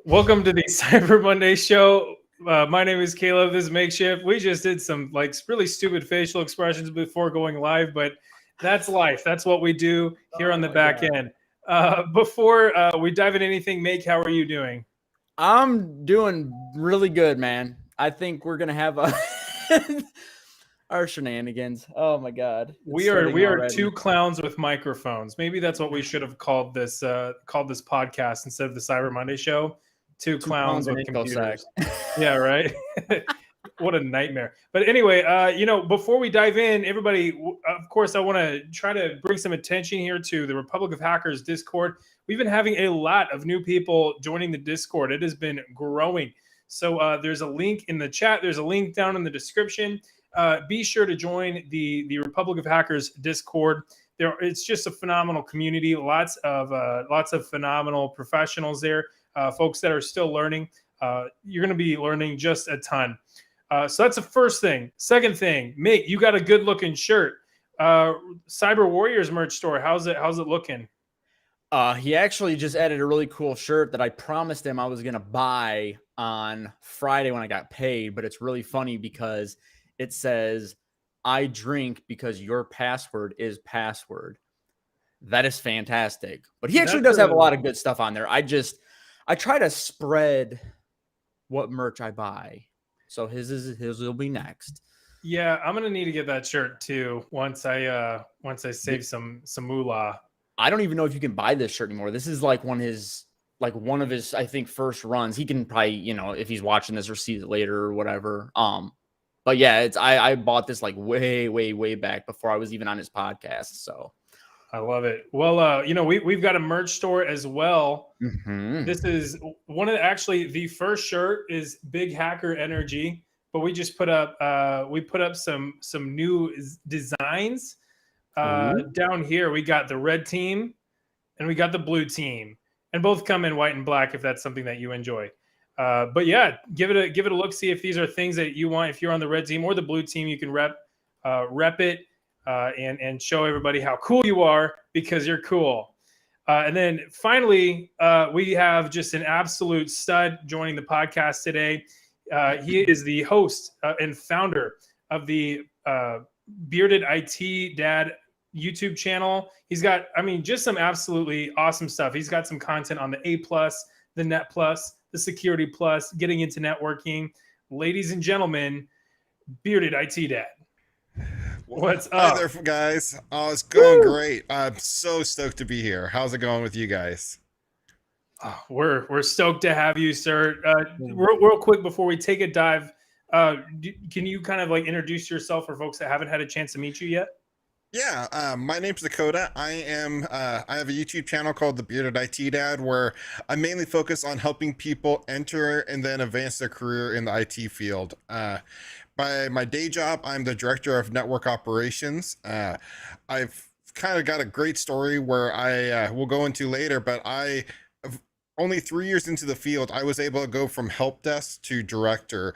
Welcome to the Cyber Monday show. My name is Caleb. This is Makeshift. We just did some really stupid facial expressions before going live, but that's life. That's what we do here Oh on the my back God. end. Before we dive into anything, Make, how are you doing? I'm doing really good, man. I think we're gonna have our shenanigans. Oh my God, it's starting We are already. two clowns with microphones. Maybe that's what we should have called this podcast instead of the Cyber Monday show. Two Two clowns clowns in with InfoSec. computers. Yeah, right. What a nightmare. But anyway, before we dive in, everybody, of course, I want to try to bring some attention here to the Republic of Hackers Discord. We've been having a lot of new people joining the Discord. It has been growing. So there's a link in the chat. There's a link down in the description. Be sure to join the Republic of Hackers Discord. It's just a phenomenal community. Lots of phenomenal professionals there. Folks that are still learning. You're going to be learning just a ton. So that's the first thing. Second thing, Mick, you got a good looking shirt. Cyber Warriors merch store. How's it looking? He actually just added a really cool shirt that I promised him I was gonna buy on Friday when I got paid, but it's really funny because it says, "I drink because your password is password." That is fantastic. But he actually does have a lot of good stuff on there. I try to spread what merch I buy. So his will be next. Yeah, I'm gonna need to get that shirt too once I save some moolah. I don't even know if you can buy this shirt anymore. This is like one of his I think first runs. He can probably, if he's watching this or sees it later or whatever. But yeah, I bought this like way back before I was even on his podcast. So I love it. Well, we've got a merch store as well. Mm-hmm. This is the first shirt is Big Hacker Energy, but we just put up some new designs. Down here we got the red team and we got the blue team, and both come in white and black if that's something that you enjoy. But yeah, give it a look. See if these are things that you want. If you're on the red team or the blue team, you can rep it. And show everybody how cool you are because you're cool. And then finally, we have just an absolute stud joining the podcast today. He is the host and founder of the Bearded IT Dad YouTube channel. He's got, just some absolutely awesome stuff. He's got some content on the A+, the Net Plus, the Security Plus, getting into networking. Ladies and gentlemen, Bearded IT Dad. What's up? Hi there, guys. Oh, it's going great. I'm so stoked to be here. How's it going with you guys? Oh, we're stoked to have you, sir. Real quick before we take a dive, can you kind of like introduce yourself for folks that haven't had a chance to meet you yet? Yeah, my name's Dakota. I have a YouTube channel called The Bearded IT Dad, where I mainly focus on helping people enter and then advance their career in the IT field. By my day job, I'm the director of network operations. I've kind of got a great story where I will go into later, but only 3 years into the field, I was able to go from help desk to director,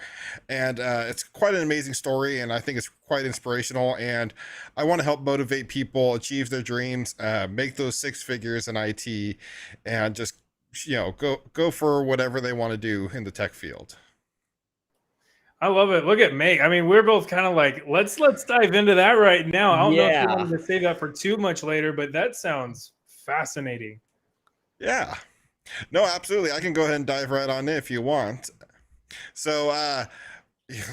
and it's quite an amazing story, and I think it's quite inspirational, and I want to help motivate people achieve their dreams, make those six figures in IT, and just go for whatever they want to do in the tech field. I love it. Look at May. We're both kind of like, let's dive into that right now. I don't know if you wanted to save that for too much later, but that sounds fascinating. Yeah. No, absolutely. I can go ahead and dive right on in if you want. So,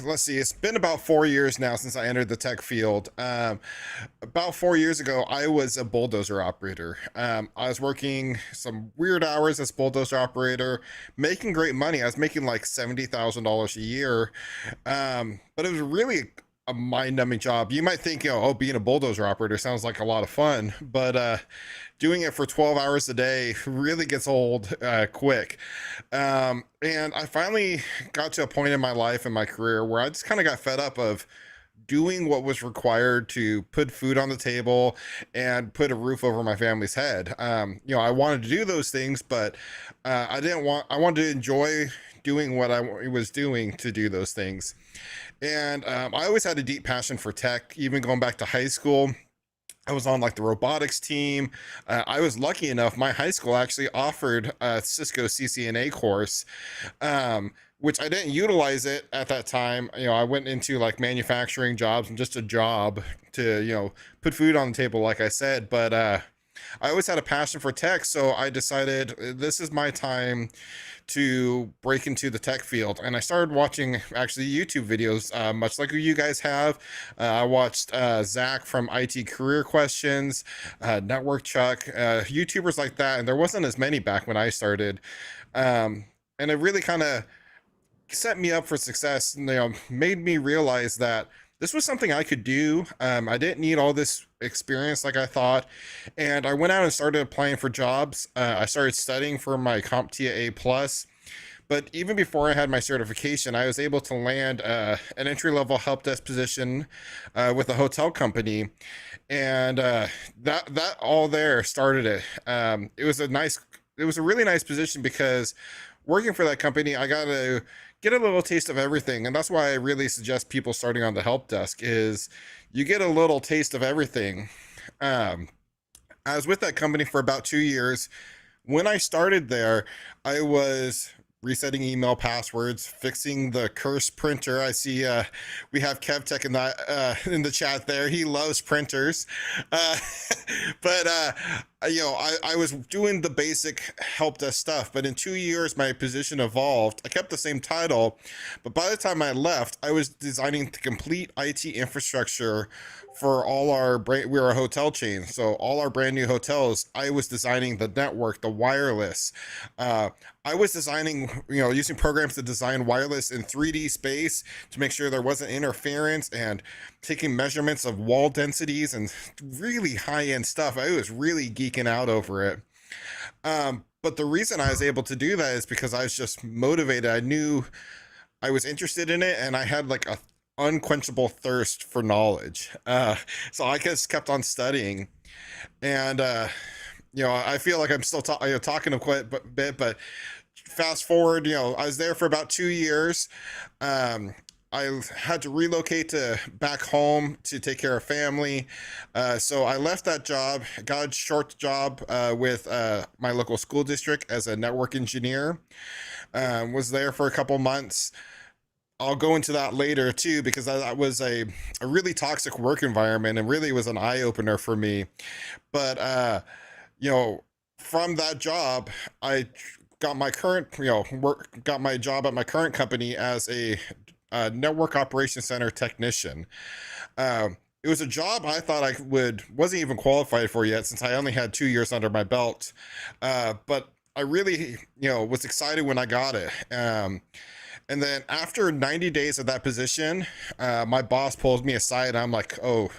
let's see. It's been about 4 years now since I entered the tech field. About 4 years ago, I was a bulldozer operator. I was working some weird hours as bulldozer operator, making great money. I was making like $70,000 a year. But it was really a mind-numbing job. You might think, being a bulldozer operator sounds like a lot of fun, but doing it for 12 hours a day really gets old quick. And I finally got to a point in my life and my career where I just kind of got fed up of doing what was required to put food on the table and put a roof over my family's head. I wanted to do those things, but I wanted to enjoy doing what I was doing to do those things. And I always had a deep passion for tech, even going back to high school. I was on like the robotics team. I was lucky enough, my high school actually offered a Cisco CCNA course, which I didn't utilize it at that time. I went into like manufacturing jobs and just a job to, put food on the table, like I said. But I always had a passion for tech, so I decided this is my time to break into the tech field. And I started watching actually YouTube videos, much like you guys have. I watched Zach from IT Career Questions, Network Chuck, YouTubers like that. And there wasn't as many back when I started. And it really kind of set me up for success, and made me realize that this was something I could do. I didn't need all this experience like I thought, and I went out and started applying for jobs. I started studying for my CompTIA A+, but even before I had my certification, I was able to land an entry-level help desk position with a hotel company, and that all there started it. It was a really nice position because working for that company, I got to get a little taste of everything. And that's why I really suggest people starting on the help desk is you get a little taste of everything. I was with that company for about 2 years. When I started there, I was resetting email passwords, fixing the cursed printer. I see we have KevTech in the chat there. He loves printers. Uh, but I was doing the basic help desk stuff. But in 2 years, my position evolved. I kept the same title, but by the time I left, I was designing the complete IT infrastructure for all we're a hotel chain, so all our brand new hotels. I was designing the network, the wireless. I was designing, using programs to design wireless in 3D space to make sure there wasn't interference, and taking measurements of wall densities and really high-end stuff. I was really geeking out over it. But the reason I was able to do that is because I was just motivated. I knew I was interested in it, and I had like a unquenchable thirst for knowledge. So I just kept on studying, and I feel like I'm still talking quite a bit, but fast forward, I was there for about 2 years. I had to relocate to back home to take care of family. So I left that job, got a short job with my local school district as a network engineer. Was there for a couple months. I'll go into that later too, because that was a really toxic work environment and really was an eye opener for me. But, from that job, I got my current, got my job at my current company as a network operations center technician. It was a job I thought wasn't even qualified for yet, since I only had 2 years under my belt. But I really, was excited when I got it. And then after 90 days of that position, my boss pulls me aside, and I'm like, oh,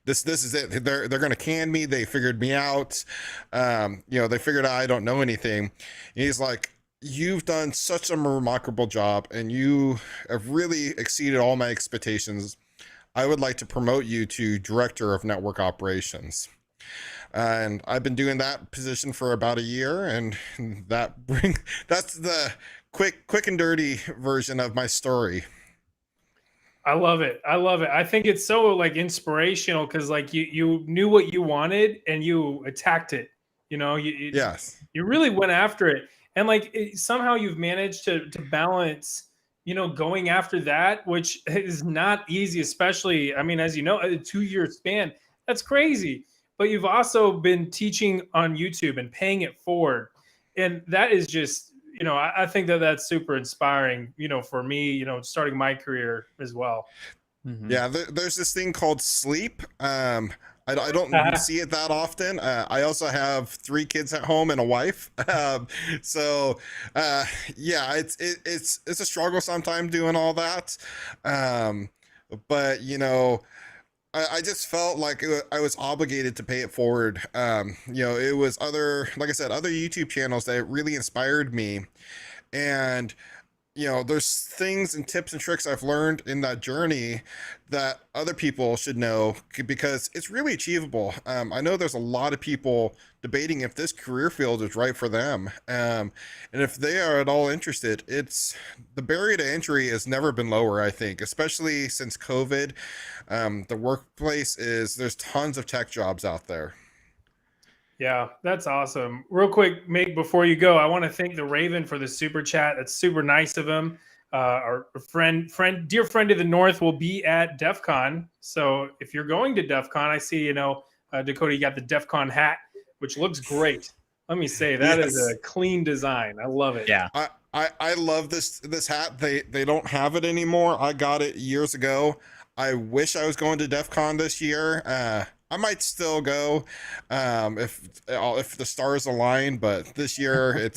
this is it. They're gonna can me. They figured me out. They figured out I don't know anything. And he's like, you've done such a remarkable job, and you have really exceeded all my expectations. I would like to promote you to director of network operations. And I've been doing that position for about a year, and that's the quick and dirty version of my story. I love it. I love it. I think it's so like inspirational because like you knew what you wanted and you attacked it. Yes. You really went after it, and like somehow you've managed to balance, going after that, which is not easy, especially, I mean, as you know, a 2 year span. That's crazy. But you've also been teaching on YouTube and paying it forward, and that is just, I think that that's super inspiring, for me, starting my career as well. Mhm. Yeah, there's this thing called sleep. I don't see it that often. I also have 3 kids at home and a wife. So yeah, it's a struggle sometimes doing all that. But I just felt like I was obligated to pay it forward. It was like I said, other YouTube channels that really inspired me. And there's things and tips and tricks I've learned in that journey that other people should know because it's really achievable. I know there's a lot of people debating if this career field is right for them. And if they are at all interested, the barrier to entry has never been lower, I think, especially since COVID. The workplace there's tons of tech jobs out there. Yeah, that's awesome. Real quick, Meg, before you go, I want to thank the Raven for the super chat. That's super nice of him. Our dear friend of the North will be at DEF CON. So if you're going to DEF CON, I see, Dakota, you got the DEF CON hat, which looks great. Let me say, that is a clean design. I love it. Yeah. I love this hat. They don't have it anymore. I got it years ago. I wish I was going to DEF CON this year. I might still go if the stars align, but this year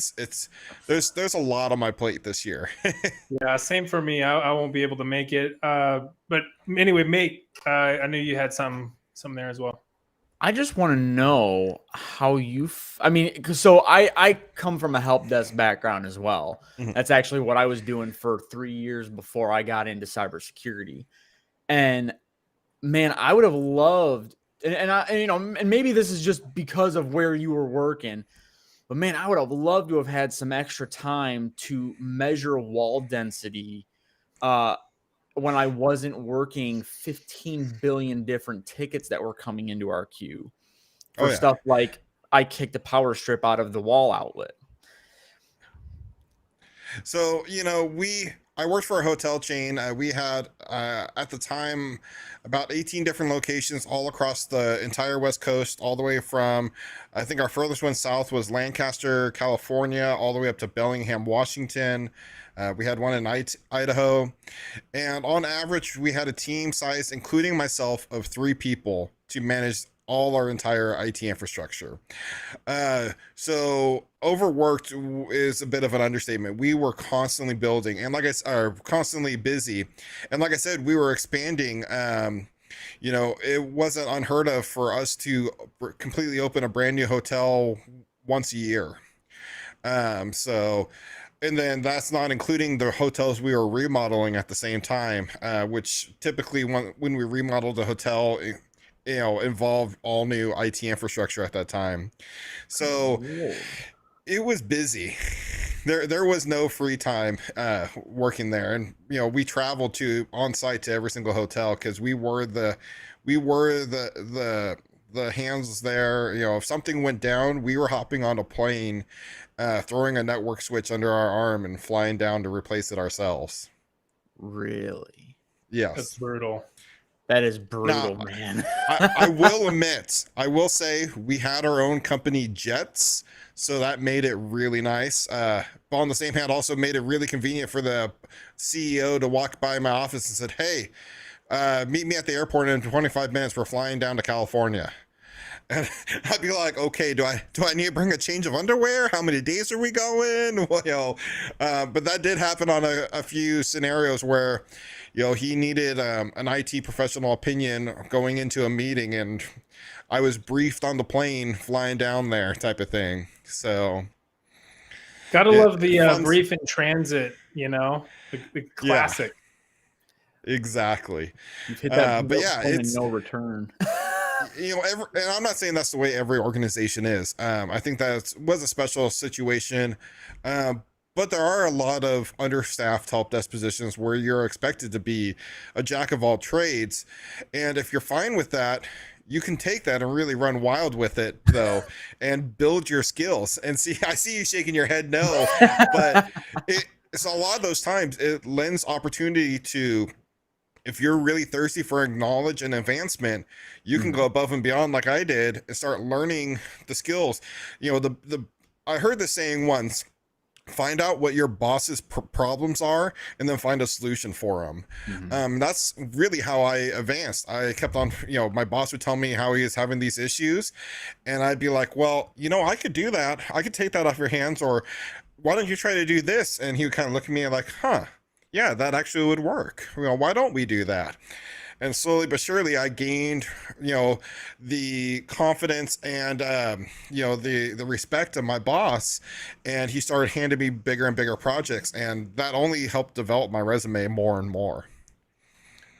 there's a lot on my plate this year. Yeah, same for me. I won't be able to make it. But anyway, mate, I knew you had some there as well. I just want to know how so I come from a help desk background as well. Mm-hmm. That's actually what I was doing for 3 years before I got into cybersecurity. And man, I would have loved, and maybe this is just because of where you were working, but man, I would have loved to have had some extra time to measure wall density when I wasn't working 15 billion different tickets that were coming into our queue for stuff like I kicked a power strip out of the wall outlet. So, I worked for a hotel chain. We had, at the time, about 18 different locations all across the entire West Coast, all the way from, I think our furthest one south was Lancaster, California, all the way up to Bellingham, Washington. We had one in Idaho. And on average, we had a team size, including myself, of 3 people to manage all our entire IT infrastructure. So overworked is a bit of an understatement. We were constantly building and constantly busy. And like I said, we were expanding. It wasn't unheard of for us to completely open a brand new hotel once a year. And then that's not including the hotels we were remodeling at the same time, which typically when we remodeled a hotel, involved all new IT infrastructure at that time. So it was busy. There was no free time working there. And, we traveled on site to every single hotel because we were the hands there. If something went down, we were hopping on a plane, throwing a network switch under our arm and flying down to replace it ourselves. Really? Yes. That's brutal. That is brutal, man. I will say we had our own company jets, so that made it really nice. But on the same hand, also made it really convenient for the CEO to walk by my office and said, "Hey, meet me at the airport in 25 minutes. We're flying down to California." And I'd be like, "Okay, do I need to bring a change of underwear? How many days are we going?" Well, but that did happen on a few scenarios where, he needed an IT professional opinion going into a meeting, and I was briefed on the plane flying down there, type of thing. So, gotta love the brief in transit. The classic. Yeah, exactly. You've hit that, but yeah, it's no return. And I'm not saying that's the way every organization is. I think that was a special situation. But there are a lot of understaffed help desk positions where you're expected to be a jack of all trades. And if you're fine with that, you can take that and really run wild with it, though, and build your skills. And I see you shaking your head no, but it's a lot of those times it lends opportunity to, if you're really thirsty for knowledge and advancement, you can go above and beyond like I did and start learning the skills. I heard this saying once: find out what your boss's problems are and then find a solution for them. Mm-hmm. That's really how I advanced. I kept on, my boss would tell me how he is having these issues, and I'd be like, well, I could do that. I could take that off your hands, or why don't you try to do this? And he would kind of look at me like, yeah, that actually would work. Why don't we do that? And slowly but surely I gained, you know, the confidence and, you know, the respect of my boss, and he started handing me bigger and bigger projects, and that only helped develop my resume more and more.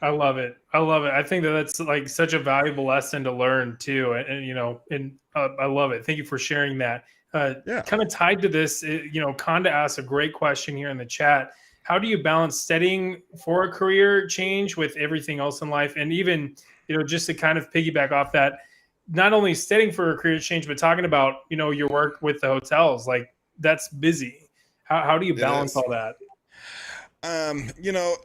I love it. I love it. I think that that's like such a valuable lesson to learn too. And you know, and I love it. Thank you for sharing that. Yeah. Kind of tied to this, you know, Conda asked a great question here in the chat. How do you balance studying for a career change with everything else in life? And even, you know, just to kind of piggyback off that, not only studying for a career change, but talking about, you know, your work with the hotels, like that's busy. How do you It balance is. all that? You know,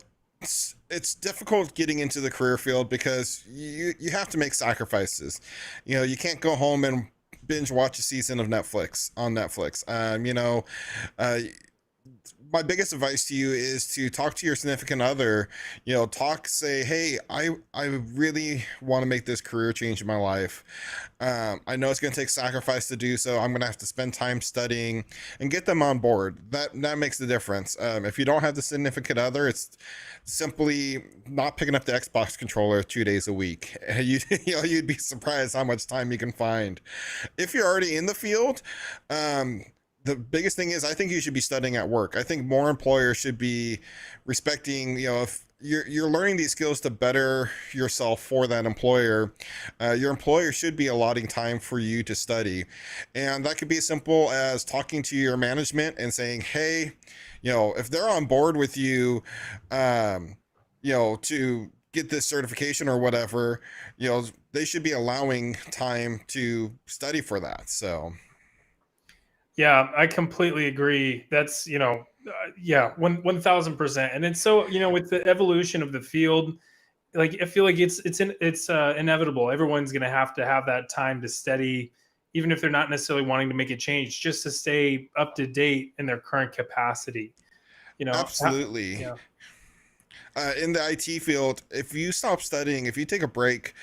it's difficult getting into the career field because you have to make sacrifices. You know, you can't go home and binge watch a season of Netflix on Netflix. You know, uh, my biggest advice to you is to talk to your significant other. You know, say, hey, I really want to make this career change in my life. I know it's going to take sacrifice to do so. I'm going to have to spend time studying, and get them on board. That makes the difference. If you don't have the significant other, it's simply not picking up the Xbox controller 2 days a week. You know, you'd be surprised how much time you can find. If you're already in the field, the biggest thing is I think you should be studying at work. I think more employers should be respecting, you know, if you're learning these skills to better yourself for that employer, your employer should be allotting time for you to study. And that could be as simple as talking to your management and saying, hey, you know, if they're on board with you, you know, to get this certification or whatever, you know, they should be allowing time to study for that. So Yeah, I completely agree. That's, you know, yeah, 1,000%. And it's so, you know, with the evolution of the field, like I feel like it's inevitable. Everyone's going to have that time to study, even if they're not necessarily wanting to make a change, just to stay up to date in their current capacity. You know, absolutely. yeah. In the IT field, if you stop studying, if you take a break,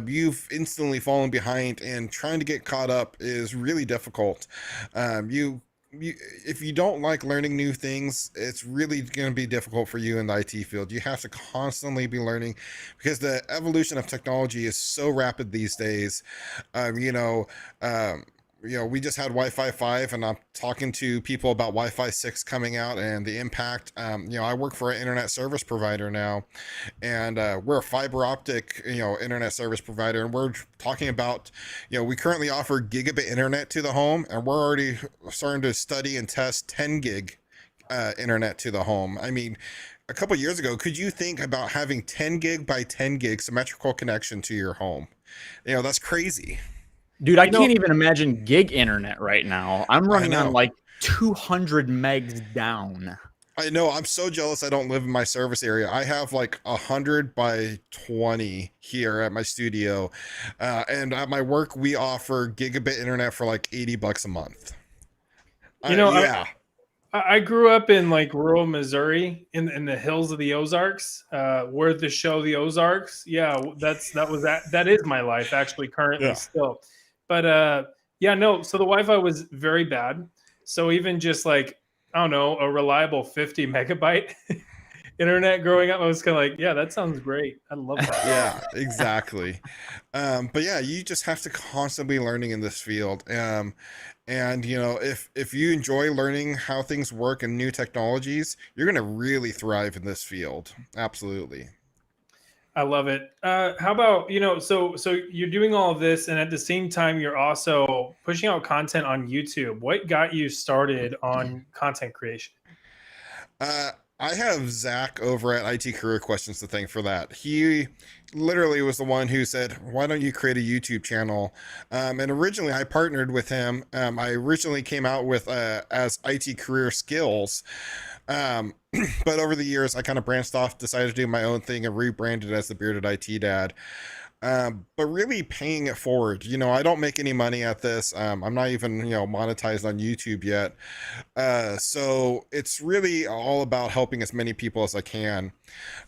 you've instantly fallen behind, and trying to get caught up is really difficult. You if you don't like learning new things, it's really going to be difficult for you in the IT field. You have to constantly be learning because the evolution of technology is so rapid these days. You know, we just had Wi-Fi 5, and I'm talking to people about Wi-Fi 6 coming out and the impact. I work for an internet service provider now, and we're a fiber optic, internet service provider, and we're talking about, we currently offer gigabit internet to the home, and we're already starting to study and test 10 gig internet to the home. I mean, a couple years ago, could you think about having 10 gig by 10 gig symmetrical connection to your home? That's crazy. Dude, I can't even imagine gig internet right now. I'm running on like 200 megs down. I know. I'm so jealous I don't live in my service area. I have like 100 by 20 here at my studio. And at my work, we offer gigabit internet for like $80 a month. Yeah. I grew up in like rural Missouri in the hills of the Ozarks, where the show The Ozarks. Yeah, that is my life actually currently still. But so the Wi-Fi was very bad. So even just like, I don't know, a reliable 50 megabyte internet growing up, I was kind of like, yeah, that sounds great. I love that. Yeah, exactly. But yeah, you just have to constantly learning in this field. And if you enjoy learning how things work and new technologies, you're going to really thrive in this field. Absolutely. I love it. How about, so you're doing all of this, and at the same time, you're also pushing out content on YouTube. What got you started on content creation? I have Zach over at IT Career Questions to thank for that. He literally was the one who said, why don't you create a YouTube channel? And originally I partnered with him. I originally came out with as IT Career Skills. But over the years, I kind of branched off, decided to do my own thing, and rebranded as the Bearded IT Dad. But really paying it forward. I don't make any money at this. I'm not even, monetized on YouTube yet. So it's really all about helping as many people as I can.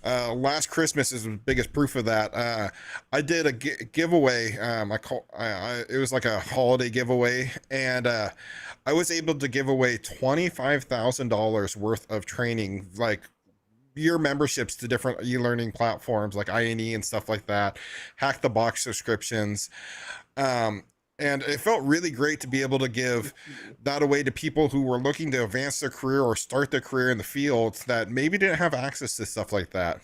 Last Christmas is the biggest proof of that. I did a giveaway. It was like a holiday giveaway, and I was able to give away $25,000 worth of training, like year memberships to different e-learning platforms like INE and stuff like that, Hack the Box subscriptions. Um, and it felt really great to be able to give that away to people who were looking to advance their career or start their career in the field that maybe didn't have access to stuff like that.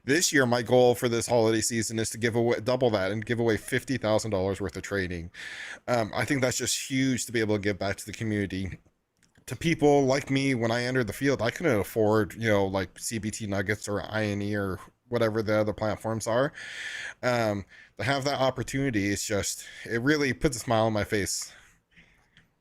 This year, my goal for this holiday season is to give away double that and give away $50,000 worth of training. I think that's just huge to be able to give back to the community. To people like me, when I entered the field, I couldn't afford, like CBT Nuggets or INE or whatever the other platforms are. To have that opportunity is just, it really puts a smile on my face.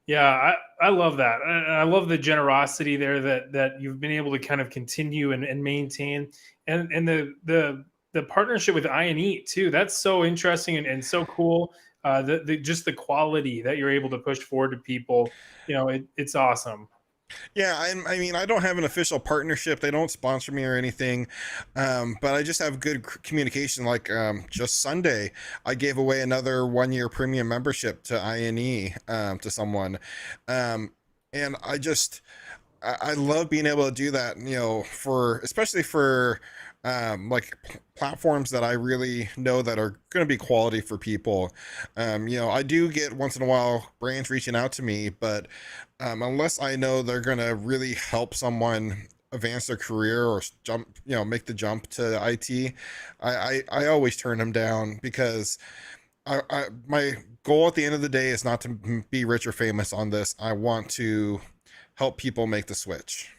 Yeah, I love that. I love the generosity there that you've been able to kind of continue and maintain, and the partnership with INE too. That's so interesting and so cool. The just the quality that you're able to push forward to people, it's awesome. Yeah, I mean, I don't have an official partnership. They don't sponsor me or anything, but I just have good communication. Like just Sunday, I gave away another 1 year premium membership to INE to someone, and I love being able to do that. For especially for like platforms that I really know that are going to be quality for people. I do get once in a while brands reaching out to me, but unless I know they're going to really help someone advance their career or jump, make the jump to IT, I always turn them down because my goal at the end of the day is not to be rich or famous on this. I want to help people make the switch.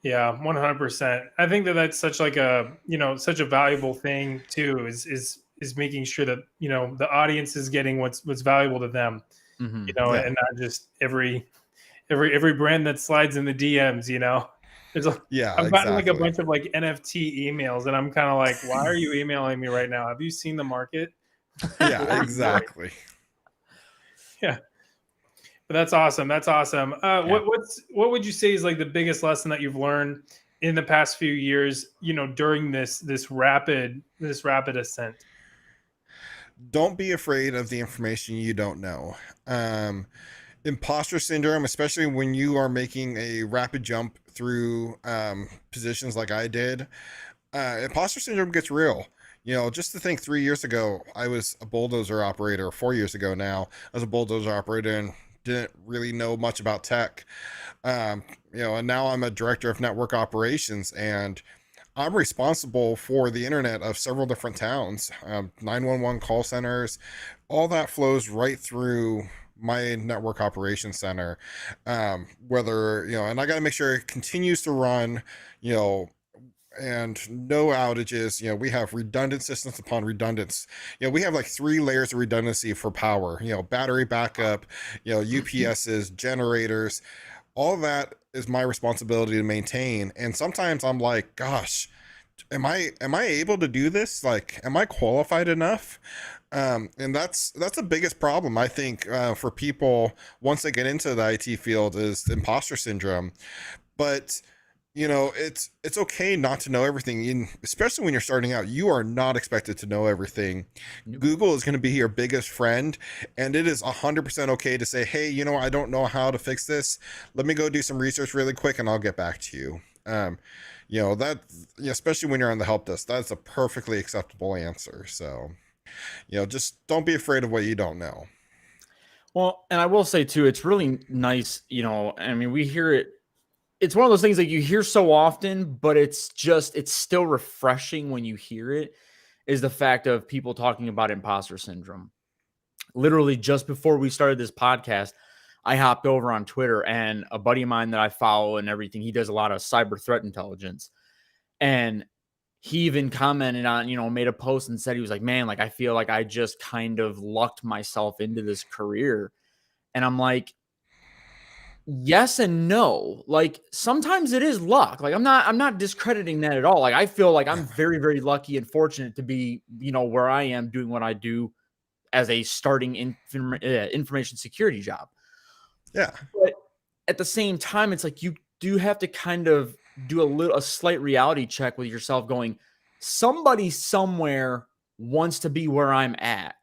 Yeah, 100%. I think that's such like such a valuable thing too, is making sure that, the audience is getting what's valuable to them, Yeah. and not just every brand that slides in the DMs, There's Yeah, I've gotten like a exactly. bunch of like NFT emails and I'm kind of like, why are you emailing me right now? Have you seen the market? Yeah, What are you doing? exactly. Yeah. But that's awesome. That's awesome. Yeah. What would you say is like the biggest lesson that you've learned in the past few years? During this rapid ascent. Don't be afraid of the information you don't know. Imposter syndrome, especially when you are making a rapid jump through positions like I did, imposter syndrome gets real. Just to think 3 years ago, I was a bulldozer operator. 4 years ago now, I was a bulldozer operator and didn't really know much about tech. And now I'm a director of network operations and I'm responsible for the internet of several different towns, 911 call centers, all that flows right through my network operations center. Whether, and I got to make sure it continues to run, you know, and no outages. We have redundant systems upon redundance. We have like 3 layers of redundancy for power, battery backup, UPSs, generators, all that is my responsibility to maintain. And sometimes I'm like, gosh, am I able to do this? Like, am I qualified enough? And that's the biggest problem I think for people once they get into the IT field is imposter syndrome. But it's okay not to know everything, especially when you're starting out. You are not expected to know everything. Nope. Google is going to be your biggest friend, and it is 100% okay to say, hey, I don't know how to fix this. Let me go do some research really quick and I'll get back to you. That, especially when you're on the help desk, that's a perfectly acceptable answer. So just don't be afraid of what you don't know. Well, and I will say too, it's really nice, I mean, we hear it. It's one of those things that you hear so often, but it's still refreshing when you hear it, is the fact of people talking about imposter syndrome. Literally just before we started this podcast, I hopped over on Twitter and a buddy of mine that I follow and everything, he does a lot of cyber threat intelligence. And he even commented on, made a post and said, he was like, man, like, I feel like I just kind of lucked myself into this career. And I'm like, yes and no. Like, sometimes it is luck. Like, I'm not discrediting that at all. Like, I feel like I'm very, very lucky and fortunate to be, where I am doing what I do as a starting information security job. Yeah. But at the same time, it's like you do have to kind of do a slight reality check with yourself going, somebody somewhere wants to be where I'm at,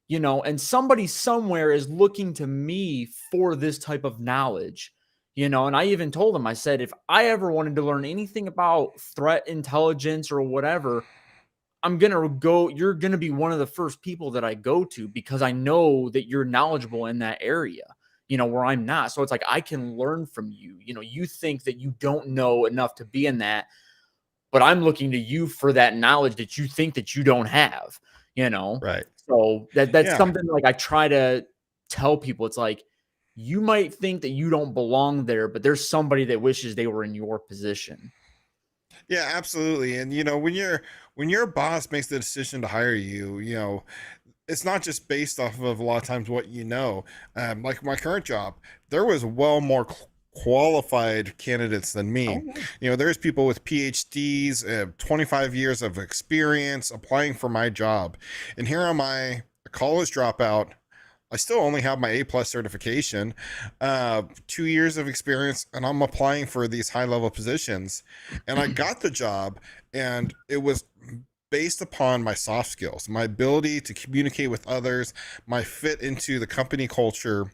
and somebody somewhere is looking to me for this type of knowledge, And I even told him, I said, if I ever wanted to learn anything about threat intelligence or whatever, you're going to be one of the first people that I go to, because I know that you're knowledgeable in that area, where I'm not. So it's like, I can learn from you. You think that you don't know enough to be in that, but I'm looking to you for that knowledge that you think that you don't have, Right. So that's Yeah. something like I try to tell people. It's like, you might think that you don't belong there, but there's somebody that wishes they were in your position. Yeah, absolutely. And when your boss makes the decision to hire you, it's not just based off of a lot of times what you know. Like my current job, there was well more qualified candidates than Oh, me. yeah. There's people with PhDs, 25 years of experience applying for my job, and here am I, a college dropout. I still only have my A+ certification, 2 years of experience, and I'm applying for these high level positions. And I got the job, and it was based upon my soft skills, my ability to communicate with others, my fit into the company culture.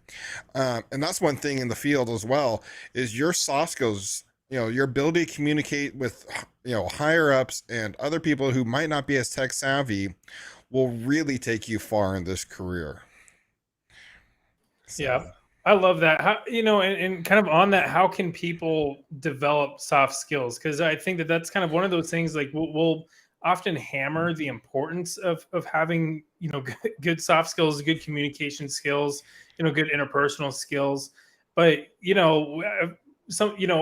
And that's one thing in the field as well, is your soft skills, your ability to communicate with, higher ups and other people who might not be as tech savvy will really take you far in this career. Yeah, So. I love that. How, and kind of on that, how can people develop soft skills? Because I think that that's kind of one of those things. Like we'll often hammer the importance of having good soft skills, good communication skills, good interpersonal skills. But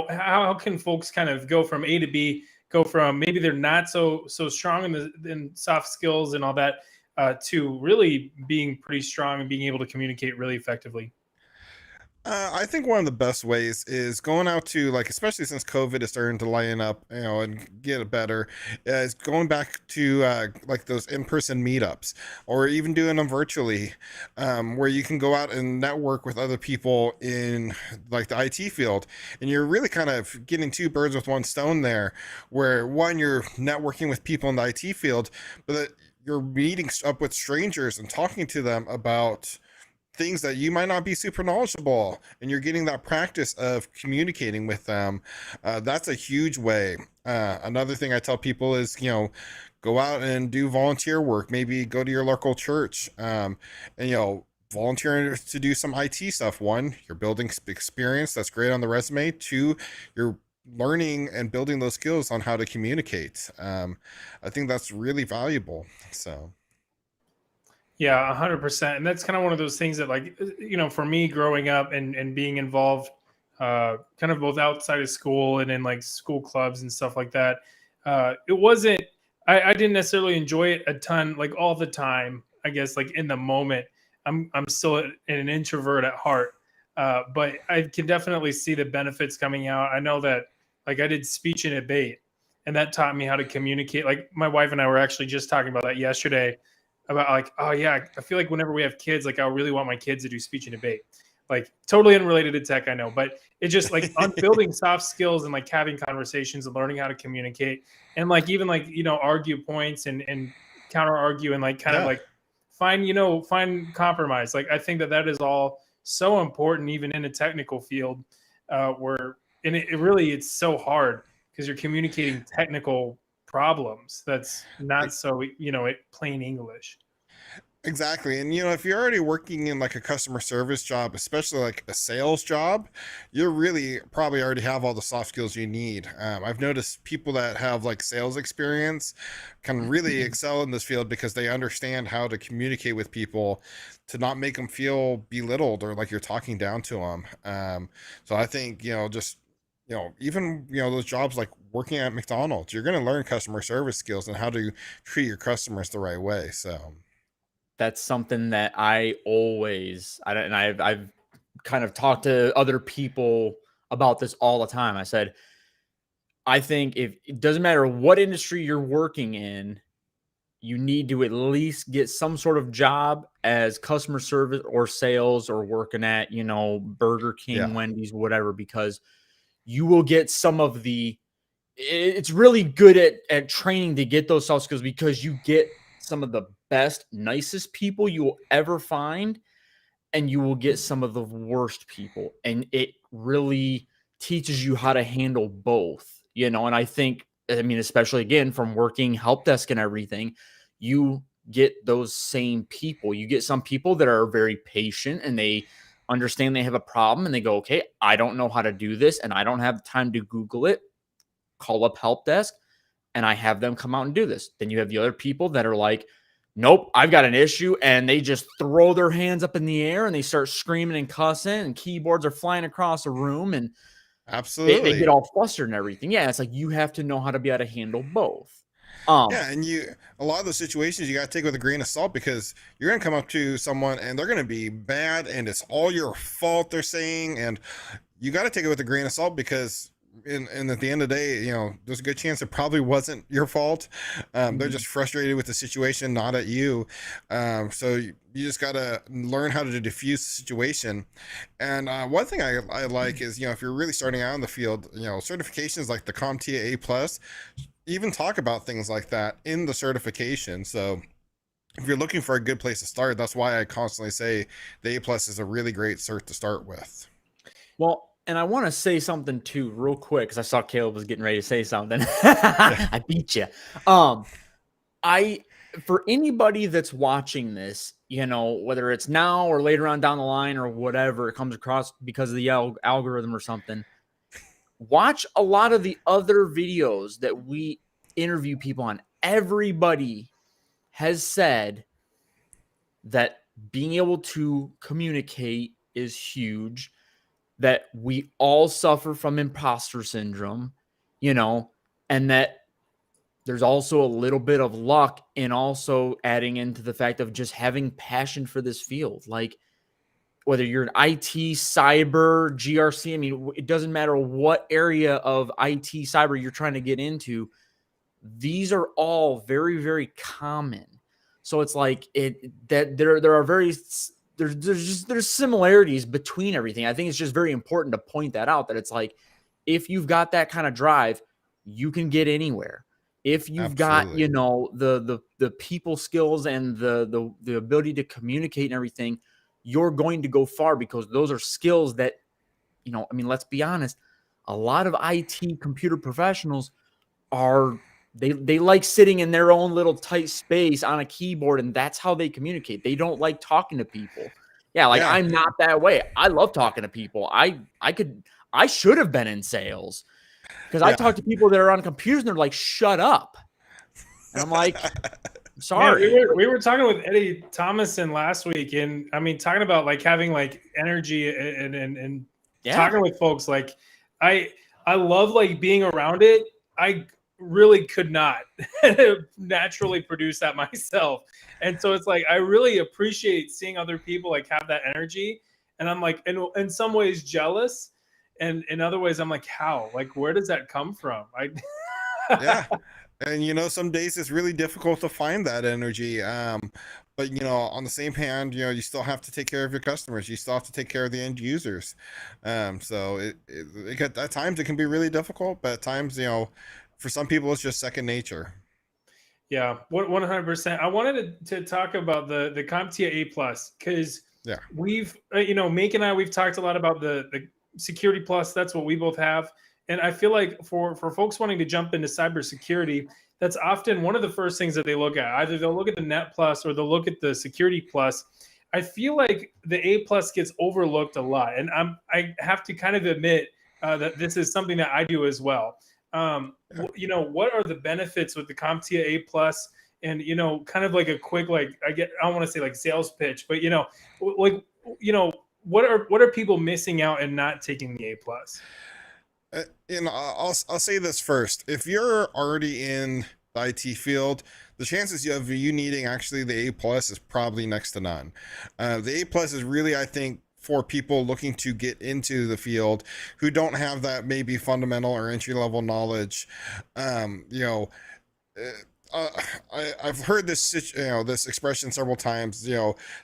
how can folks kind of go from A to B, go from maybe they're not so strong in soft skills and all that, to really being pretty strong and being able to communicate really effectively? I think one of the best ways is going out to, like, especially since COVID is starting to lighten up, and get better, is going back to like those in-person meetups, or even doing them virtually, where you can go out and network with other people in like the IT field, and you're really kind of getting two birds with one stone there, where one, you're networking with people in the IT field, but that you're meeting up with strangers and talking to them about things that you might not be super knowledgeable, and you're getting that practice of communicating with them. That's a huge way. Another thing I tell people is, go out and do volunteer work, maybe go to your local church, and volunteer to do some IT stuff. One, you're building experience, that's great on the resume. Two, you're learning and building those skills on how to communicate. I think that's really valuable. So Yeah, 100%. And that's kind of one of those things that, like, for me growing up and being involved, kind of both outside of school and in like school clubs and stuff like that. It wasn't, I didn't necessarily enjoy it a ton, like all the time, I guess, like in the moment. I'm still an introvert at heart. But I can definitely see the benefits coming out. I know that, like, I did speech and debate, and that taught me how to communicate. Like, my wife and I were actually just talking about that yesterday, about like, oh yeah, I feel like whenever we have kids, like I really want my kids to do speech and debate. Like, totally unrelated to tech, I know, but it just, like, on building soft skills and like having conversations and learning how to communicate, and like even like argue points and counter argue, and like kind of yeah. like find compromise. Like, I think that is all so important, even in a technical field, where, and it really, it's so hard because you're communicating technical problems that's not so it plain English. Exactly. And if you're already working in like a customer service job, especially like a sales job, you really probably already have all the soft skills you need. I've noticed people that have like sales experience can really excel in this field because they understand how to communicate with people to not make them feel belittled or like you're talking down to them. So I think, just, even, those jobs like working at McDonald's, you're going to learn customer service skills and how to treat your customers the right way. So. That's something that I've kind of talked to other people about this all the time. I said, I think if it doesn't matter what industry you're working in, you need to at least get some sort of job as customer service or sales, or working at, Burger King, Yeah. Wendy's, whatever, because you will get some of it's really good at training to get those soft skills, because you get some of the best, nicest people you will ever find, and you will get some of the worst people. And really teaches you how to handle both, you know. And I think, I mean, especially again from working help desk and everything, you get those same people. You get some people that are very patient and they understand they have a problem and they go, okay, I don't know how to do this and I don't have time to Google it. Call up help desk and I have them come out and do this. Then you have the other people that are like, nope, I've got an issue. And they just throw their hands up in the air and they start screaming and cussing and keyboards are flying across the room and they Absolutely. get all flustered and everything. Yeah, it's like you have to know how to be able to handle both. Yeah, and a lot of those situations you got to take with a grain of salt because you're going to come up to someone and they're going to be bad and it's all your fault they're saying, and you got to take it with a grain of salt because and at the end of the day, there's a good chance it probably wasn't your fault. They're just frustrated with the situation, not at you. So you just got to learn how to diffuse the situation. And one thing I like is, if you're really starting out in the field, certifications like the CompTIA A+, even talk about things like that in the certification. So if you're looking for a good place to start, that's why I constantly say the A+ is a really great cert to start with. Well, and I want to say something too, real quick, because I saw Caleb was getting ready to say something. I beat you. For anybody that's watching this, whether it's now or later on down the line or whatever, it comes across because of the algorithm or something. Watch a lot of the other videos that we interview people on. Everybody has said that being able to communicate is huge, that we all suffer from imposter syndrome, and that there's also a little bit of luck in also adding into the fact of just having passion for this field. Like, whether you're an IT, cyber, GRC, I mean, it doesn't matter what area of IT, cyber you're trying to get into. These are all very, very common. So it's like that there are there's similarities between everything. I think it's just very important to point that out, that it's like, if you've got that kind of drive, you can get anywhere. If you've Absolutely. got, the people skills and the ability to communicate and everything, you're going to go far, because those are skills that, I mean, let's be honest, a lot of IT computer professionals they like sitting in their own little tight space on a keyboard, and that's how they communicate. They don't like talking to people. Yeah, I'm not that way. I love talking to people. I should have been in sales, because I talk to people that are on computers and they're like, shut up. And I'm like, sorry. Man, we were talking with Eddie Thomason last week, and I mean, talking about like having like energy and talking with folks. Like, I love like being around it. I really could not naturally produce that myself, and so it's like I really appreciate seeing other people like have that energy, and I'm like, in some ways jealous, and in other ways I'm like, how, like, where does that come from? Yeah. And some days it's really difficult to find that energy. But on the same hand, you still have to take care of your customers. You still have to take care of the end users. So at times it can be really difficult, but at times, for some people it's just second nature. Yeah, 100%. I wanted to talk about the CompTIA A+, because we've, Make and I, we've talked a lot about the Security Plus. That's what we both have. And I feel like for folks wanting to jump into cybersecurity, that's often one of the first things that they look at. Either they'll look at the Net Plus or they'll look at the Security Plus. I feel like the A+ gets overlooked a lot. And I have to kind of admit that this is something that I do as well. What are the benefits with the CompTIA A+? And, kind of like a quick, like, I don't want to say like sales pitch, but, what are people missing out and not taking the A+? I'll say this first. If you're already in the IT field, the chances of you needing actually the A+ is probably next to none. The A+ is really, I think, for people looking to get into the field who don't have that maybe fundamental or entry level knowledge. I've heard this this expression several times.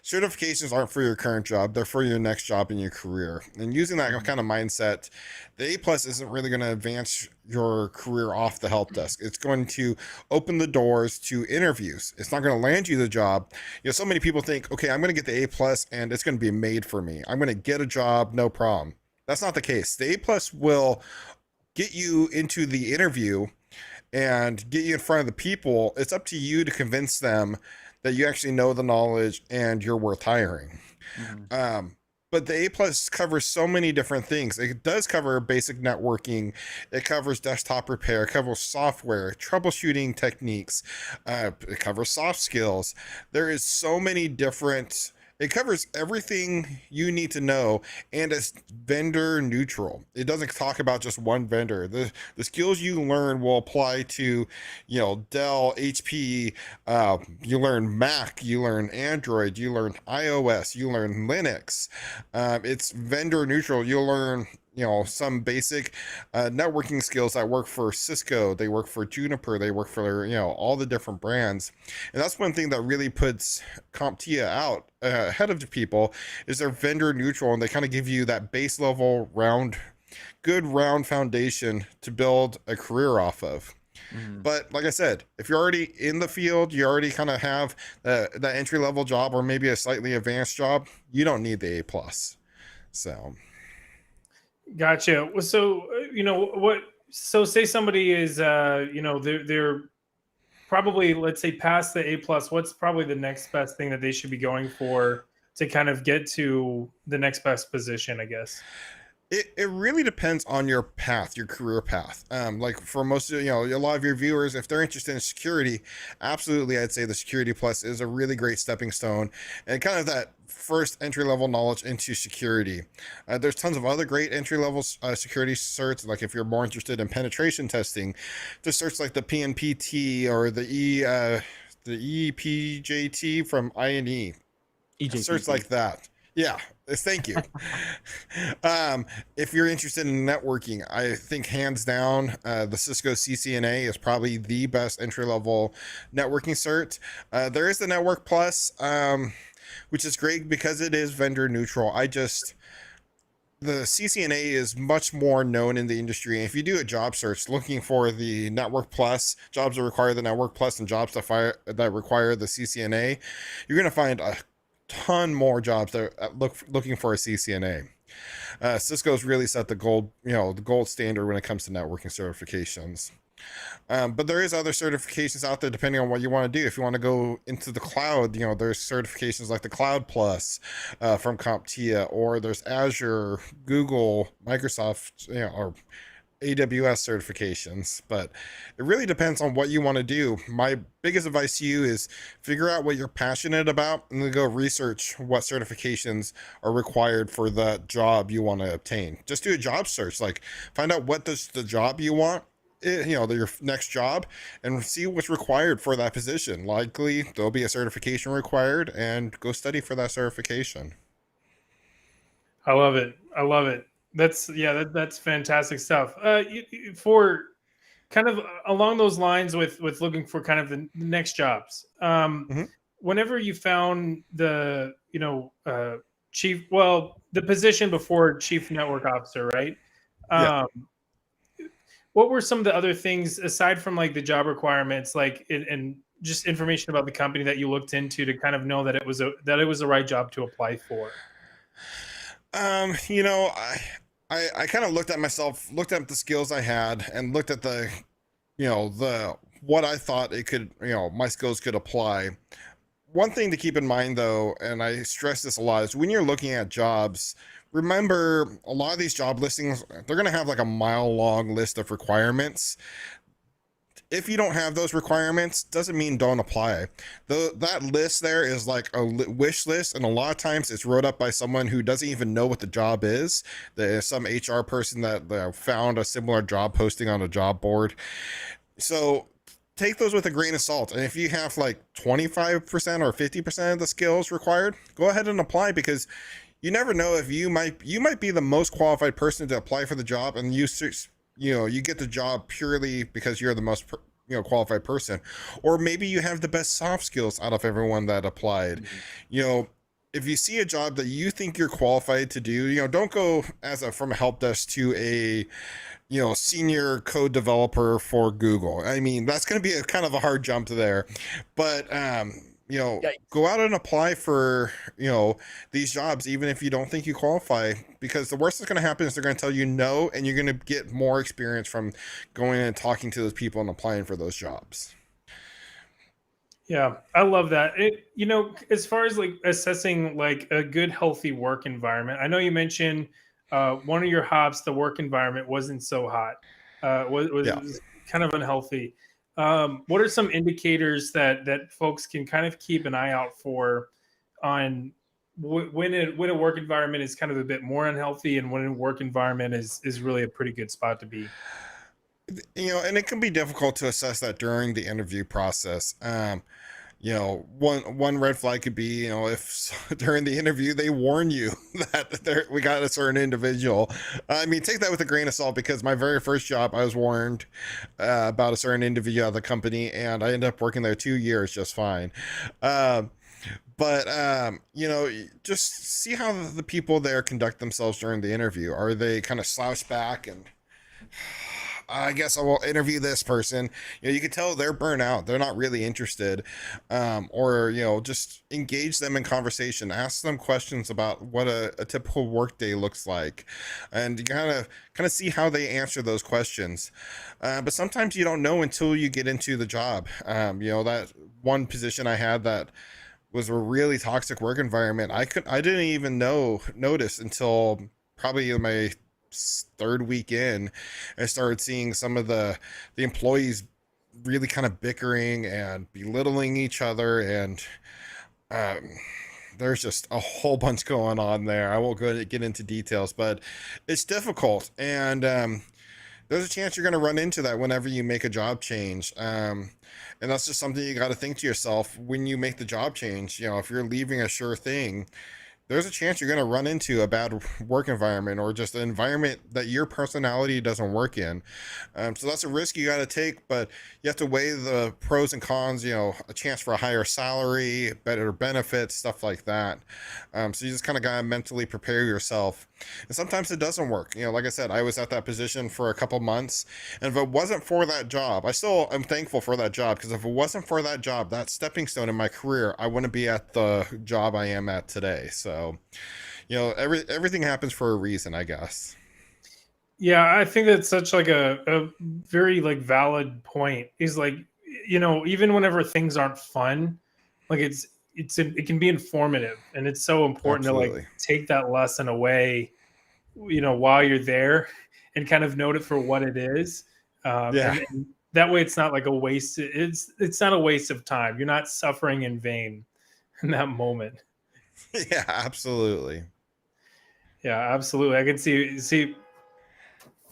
Certifications aren't for your current job; they're for your next job in your career. And using that kind of mindset, the A+ isn't really going to advance your career off the help desk. It's going to open the doors to interviews. It's not going to land you the job. So many people think, okay, I'm going to get the A+ and it's going to be made for me. I'm going to get a job, no problem. That's not the case. The A plus will get you into the interview and get you in front of the people. It's up to you to convince them that you actually know the knowledge and you're worth hiring. Mhm. But the A plus covers so many different things. It does cover basic networking. It covers desktop repair. It covers software, troubleshooting techniques. It covers soft skills. There is so many different. It covers everything you need to know, and it's vendor neutral. It doesn't talk about just one vendor. The skills you learn will apply to, Dell, HP. You learn Mac, you learn Android, you learn iOS, you learn Linux. It's vendor neutral. You'll learn, some basic networking skills that work for Cisco. They work for Juniper. They work for, all the different brands. And that's one thing that really puts CompTIA out ahead of the people is they're vendor neutral, and they kind of give you that base level good round foundation to build a career off of. But like I said, if you're already in the field, you already kind of have that entry level job or maybe a slightly advanced job, you don't need the A plus. So Gotcha. Well, so what? So say somebody is, they're probably, let's say, past the A plus. What's probably the next best thing that they should be going for to kind of get to the next best position, I guess? it really depends on your path, your career path. Like for most of, a lot of your viewers, if they're interested in security, absolutely, I'd say the Security Plus is a really great stepping stone and kind of that first entry level knowledge into security. There's tons of other great entry level security certs. Like if you're more interested in penetration testing, there's certs like the PNPT or the EPJT from INE. Certs like that. Yeah, thank you. If you're interested in networking, I think hands down, the Cisco CCNA is probably the best entry level networking cert. There is the Network Plus, which is great because it is vendor neutral. The CCNA is much more known in the industry. And if you do a job search looking for the Network Plus, jobs that require the Network Plus and jobs that require the CCNA, you're going to find a ton more jobs that are looking for a CCNA. Cisco's really set the gold standard when it comes to networking certifications. But there is other certifications out there depending on what you want to do. If you want to go into the cloud, there's certifications like the Cloud Plus from CompTIA, or there's Azure, Google, Microsoft, or AWS certifications. But it really depends on what you want to do. My biggest advice to you is figure out what you're passionate about and then go research what certifications are required for the job you want to obtain. Just do a job search, like find out what does the job you want, your next job, and see what's required for that position. Likely there'll be a certification required, and go study for that certification. I love it. That's fantastic stuff. For kind of along those lines with looking for kind of the next jobs. Mhm. Whenever you found the the position before chief network officer, right? Yeah. What were some of the other things aside from like the job requirements, like and just information about the company that you looked into to kind of know that it was the right job to apply for? I kind of looked at myself, looked at the skills I had, and looked at the what I thought it could, my skills could apply. One thing to keep in mind though, and I stress this a lot, is when you're looking at jobs, remember a lot of these job listings, they're going to have like a mile long list of requirements. If you don't have those requirements, doesn't mean don't apply. That list there is like a wish list, and a lot of times it's wrote up by someone who doesn't even know what the job is. There's some HR person that found a similar job posting on a job board. So take those with a grain of salt. And if you have like 25% or 50% of the skills required, go ahead and apply, because you never know if you might be the most qualified person to apply for the job, and you get the job purely because you're the most qualified person, or maybe you have the best soft skills out of everyone that applied. If you see a job that you think you're qualified to do, don't go from a help desk to a senior code developer for Google. I mean, that's going to be a kind of a hard jump there, but Yikes. go out and apply for, these jobs, even if you don't think you qualify, because the worst that's going to happen is they're going to tell you no, and you're going to get more experience from going and talking to those people and applying for those jobs. Yeah, I love that. As far as like assessing like a good, healthy work environment, I know you mentioned one of your hops, the work environment wasn't so hot, Yeah. was kind of unhealthy. What are some indicators that folks can kind of keep an eye out for on when a work environment is kind of a bit more unhealthy, and when a work environment is really a pretty good spot to be? And it can be difficult to assess that during the interview process. One red flag could be, if during the interview they warn you that we got a certain individual. I mean, take that with a grain of salt, because my very first job, I was warned about a certain individual at the company, and I ended up working there 2 years just fine. But just see how the people there conduct themselves during the interview. Are they kind of slouched back and, I guess I will interview this person. You can tell they're burnt out. They're not really interested. Or, just engage them in conversation. Ask them questions about what a typical workday looks like. And you kind of see how they answer those questions. But sometimes you don't know until you get into the job. That one position I had that was a really toxic work environment. I didn't even notice until probably my third week in. I started seeing some of the employees really kind of bickering and belittling each other, and there's just a whole bunch going on there. I won't get into details, but it's difficult, and there's a chance you're going to run into that whenever you make a job change. And that's just something you got to think to yourself when you make the job change. If you're leaving a sure thing, there's a chance you're going to run into a bad work environment, or just an environment that your personality doesn't work in. So that's a risk you got to take, but you have to weigh the pros and cons, a chance for a higher salary, better benefits, stuff like that. So you just kind of got to mentally prepare yourself. And sometimes it doesn't work. Like I said, I was at that position for a couple months, and if it wasn't for that job, I still am thankful for that job, because if it wasn't for that job, that stepping stone in my career, I wouldn't be at the job I am at today. So, everything happens for a reason, I guess. Yeah, I think that's such like a very like valid point. Is like, even whenever things aren't fun, like it can be informative, and it's so important to like Absolutely. take that lesson away, while you're there, and kind of note it for what it is. Yeah. And that way it's not like a waste. It's not a waste of time. You're not suffering in vain in that moment. Yeah, absolutely. Yeah, absolutely. I can see.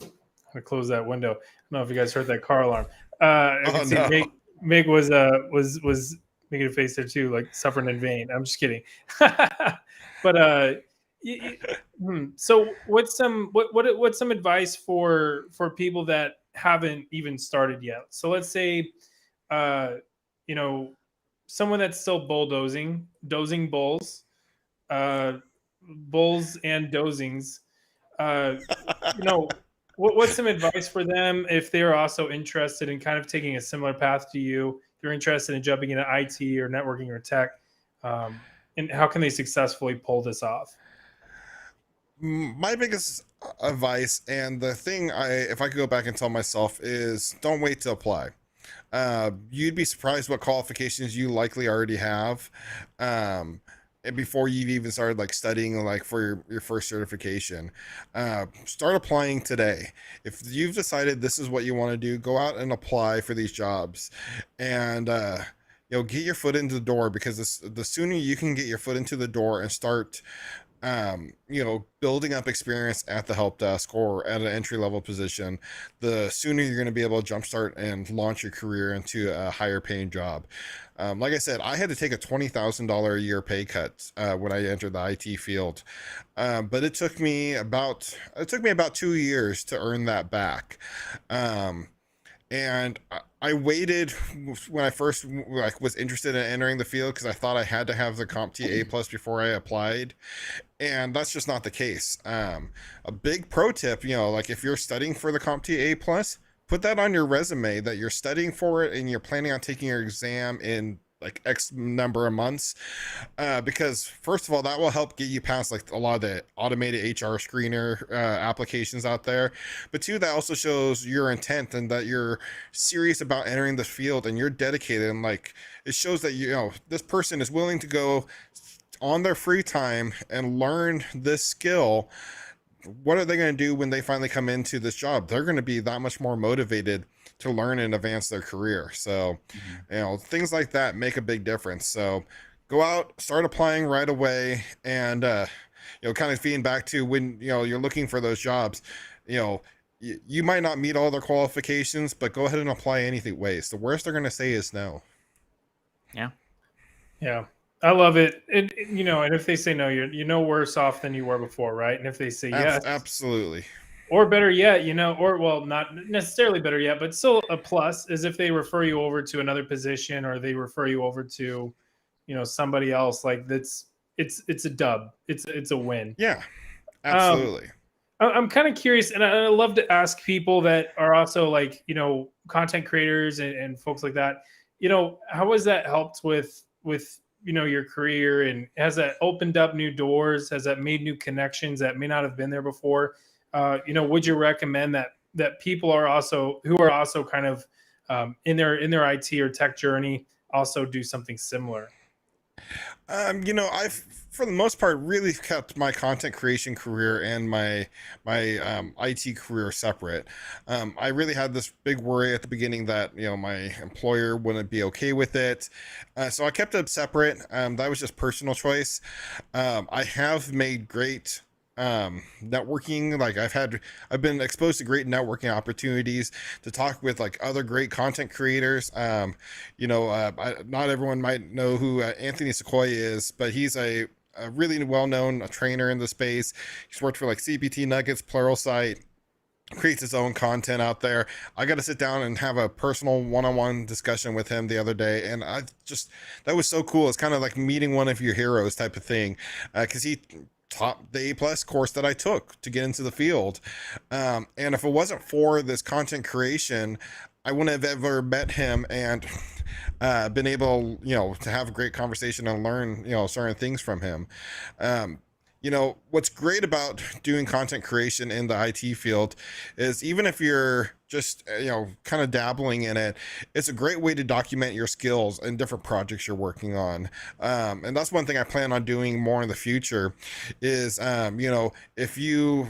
I'm gonna close that window. I don't know if you guys heard that car alarm. I Oh can see no. Meg was making a face there too, like suffering in vain. I'm just kidding. But so what's some advice for people that haven't even started yet? So let's say, uh, you know, someone that's still dozing bulls, uh, bulls and dozings. Uh, what's some advice for them if they're also interested in kind of taking a similar path to you? If you're interested in jumping into IT or networking or tech, and how can they successfully pull this off? My biggest advice, and the thing if I could go back and tell myself, is don't wait to apply. You'd be surprised what qualifications you likely already have. And before you've even started like studying like for your first certification, start applying today. If you've decided this is what you want to do, go out and apply for these jobs, and get your foot into the door, because the sooner you can get your foot into the door and start building up experience at the help desk or at an entry level position, the sooner you're going to be able to jumpstart and launch your career into a higher paying job. Like I said, I had to take a $20,000 a year pay cut when I entered the IT field, but it took me about 2 years to earn that back. And I waited when I first was interested in entering the field, because I thought I had to have the CompTIA A plus before I applied, and that's just not the case. A big pro tip, like if you're studying for the CompTIA A plus, put that on your resume that you're studying for it and you're planning on taking your exam in like X number of months, because first of all, that will help get you past like a lot of the automated HR screener applications out there. But two, that also shows your intent and that you're serious about entering the field and you're dedicated, and like it shows that this person is willing to go on their free time and learn this skill. What are they going to do when they finally come into this job? They're going to be that much more motivated to learn and advance their career. So, things like that make a big difference. So go out, start applying right away, and, kind of feeding back to when, you're looking for those jobs, you might not meet all their qualifications, but go ahead and apply anyways. The worst they're going to say is no. Yeah. Yeah. I love it. And if they say no, you're worse off than you were before, right? And if they say yes, absolutely. Or better yet, not necessarily better yet, but still a plus is if they refer you over to another position or they refer you over to, somebody else. Like it's a dub. It's a win. Yeah, absolutely. I'm kind of curious, and I love to ask people that are also like, content creators and folks like that, how has that helped with your career, and has that opened up new doors? Has that made new connections that may not have been there before? Would you recommend that people who are also kind of in their IT or tech journey also do something similar? I've for the most part really kept my content creation career and my IT career separate. I really had this big worry at the beginning that my employer wouldn't be okay with it, so I kept it separate. That was just personal choice. I have made great networking. Like I've been exposed to great networking opportunities to talk with like other great content creators. Not everyone might know who Anthony Sequoia is, but he's a really well-known trainer in the space. He's worked for like CPT Nuggets, Pluralsight, creates his own content out there. I got to sit down and have a personal one-on-one discussion with him the other day, and that was so cool. It's kind of like meeting one of your heroes type of thing, because he taught the A+ course that I took to get into the field. And if it wasn't for this content creation, I wouldn't have ever met him and been able, to have a great conversation and learn, certain things from him. What's great about doing content creation in the IT field is even if you're just, kind of dabbling in it, it's a great way to document your skills and different projects you're working on. And that's one thing I plan on doing more in the future is, if you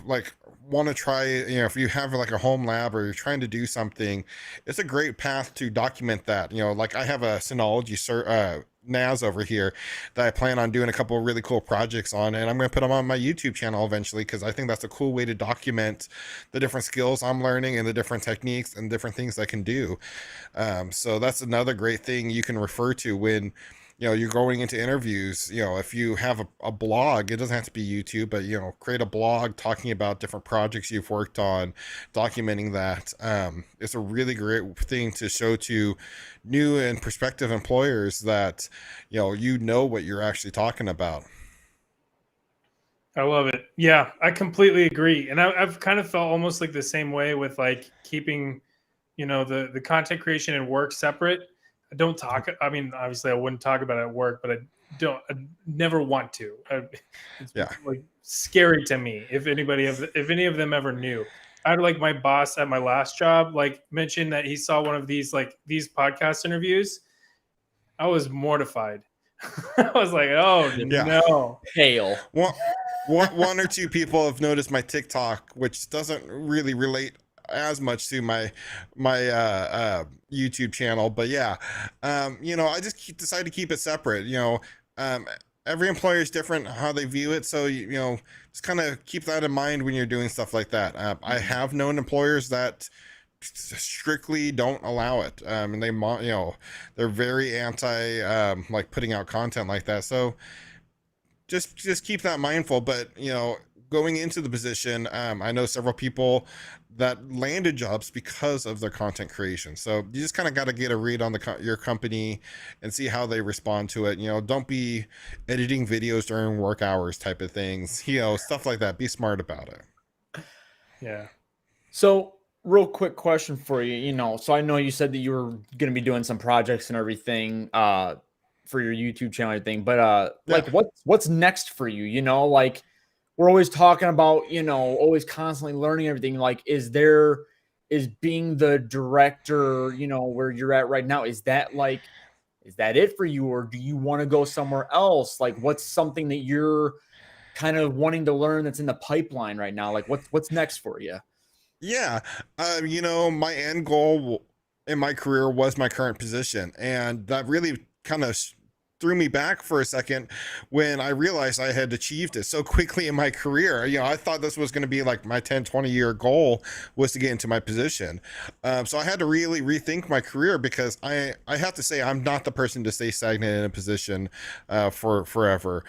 want to try, if you have like a home lab or you're trying to do something, it's a great path to document that. Like I have a Synology NAS over here that I plan on doing a couple of really cool projects on, and I'm going to put them on my YouTube channel eventually, because I think that's a cool way to document the different skills I'm learning and the different techniques and different things I can do. So that's another great thing you can refer to when you're going into interviews. If you have a blog, it doesn't have to be YouTube, but create a blog talking about different projects you've worked on, documenting that. It's a really great thing to show to new and prospective employers that what you're actually talking about. I love it. Yeah, I completely agree. And I've kind of felt almost like the same way with like keeping, the content creation and work separate. I don't talk. I mean, obviously I wouldn't talk about it at work, but I never want to. It's like scary to me. If any of them ever knew, I had like my boss at my last job, like mentioned that he saw one of these podcast interviews. I was mortified. I was like, oh no. Hail. One or two people have noticed my TikTok, which doesn't really relate as much to my YouTube channel, but yeah, I just decided to keep it separate. Every employer is different how they view it, so just kind of keep that in mind when you're doing stuff like that. I have known employers that strictly don't allow it, and they're very anti like putting out content like that. So just keep that mindful. But going into the position, I know several people that landed jobs because of their content creation. So you just kind of got to get a read on your company and see how they respond to it. Don't be editing videos during work hours type of things, stuff like that. Be smart about it. Yeah. So real quick question for you, so I know you said that you were going to be doing some projects and everything. for your YouTube channel and everything, but like what's next for you? You know, like we're always talking about, you know, always constantly learning everything. Like, is being the director, you know, where you're at right now, is that it for you, or do you want to go somewhere else? Like, what's something that you're kind of wanting to learn that's in the pipeline right now? Like, what's next for you? Yeah. You know, my end goal in my career was my current position. And that really kind of threw me back for a second when I realized I had achieved it so quickly in my career. You know, I thought this was going to be like my 10, 20-year goal was to get into my position. So I had to really rethink my career because I have to say I'm not the person to stay stagnant in a position for forever.